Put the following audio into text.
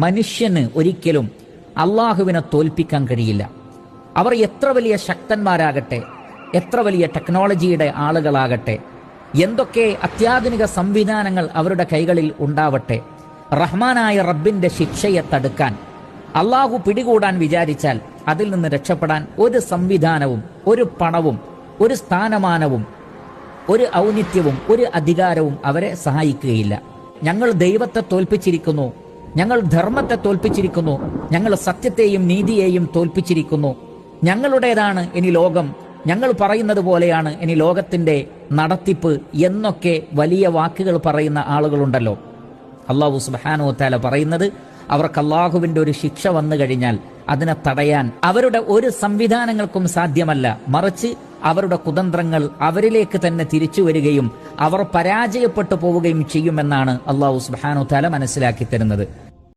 മനുഷ്യന് ഒരിക്കലും അള്ളാഹുവിനെ തോൽപ്പിക്കാൻ കഴിയില്ല. അവർ എത്ര വലിയ ശക്തന്മാരാകട്ടെ, എത്ര വലിയ ടെക്നോളജിയുടെ ആളുകളാകട്ടെ, എന്തൊക്കെ അത്യാധുനിക സംവിധാനങ്ങൾ അവരുടെ കൈകളിൽ ഉണ്ടാവട്ടെ, റഹ്മാനായ റബ്ബിന്റെ ശിക്ഷയെ തടുക്കാൻ അള്ളാഹു പിടികൂടാൻ വിചാരിച്ചാൽ അതിൽ നിന്ന് രക്ഷപ്പെടാൻ ഒരു സംവിധാനവും, ഒരു പണവും, ഒരു സ്ഥാനമാനവും, ഒരു ഔന്നിത്യവും, ഒരു അധികാരവും അവരെ സഹായിക്കുകയില്ല. ഞങ്ങൾ ദൈവത്തെ തോൽപ്പിച്ചിരിക്കുന്നു, ഞങ്ങൾ ധർമ്മത്തെ തോൽപ്പിച്ചിരിക്കുന്നു, ഞങ്ങൾ സത്യത്തെയും നീതിയെയും തോൽപ്പിച്ചിരിക്കുന്നു, ഞങ്ങളുടേതാണ് ഇനി ലോകം, ഞങ്ങൾ പറയുന്നത് പോലെയാണ് ഇനി ലോകത്തിന്റെ നടത്തിപ്പ് എന്നൊക്കെ വലിയ വാക്കുകൾ പറയുന്ന ആളുകളുണ്ടല്ലോ. അല്ലാഹു സുബ്ഹാനഹു വ തആല പറയുന്നത്, അവർക്ക് അള്ളാഹുവിന്റെ ഒരു ശിക്ഷ വന്നു കഴിഞ്ഞാൽ അതിനെ തടയാൻ അവരുടെ ഒരു സംവിധാനങ്ങൾക്കും സാധ്യമല്ല. മറിച്ച് അവരുടെ കുതന്ത്രങ്ങൾ അവരിലേക്ക് തന്നെ തിരിച്ചു വരികയും അവർ പരാജയപ്പെട്ടു പോവുകയും ചെയ്യുമെന്നാണ് അല്ലാഹു സുബ്ഹാനഹു വ തആല മനസ്സിലാക്കി തരുന്നത്.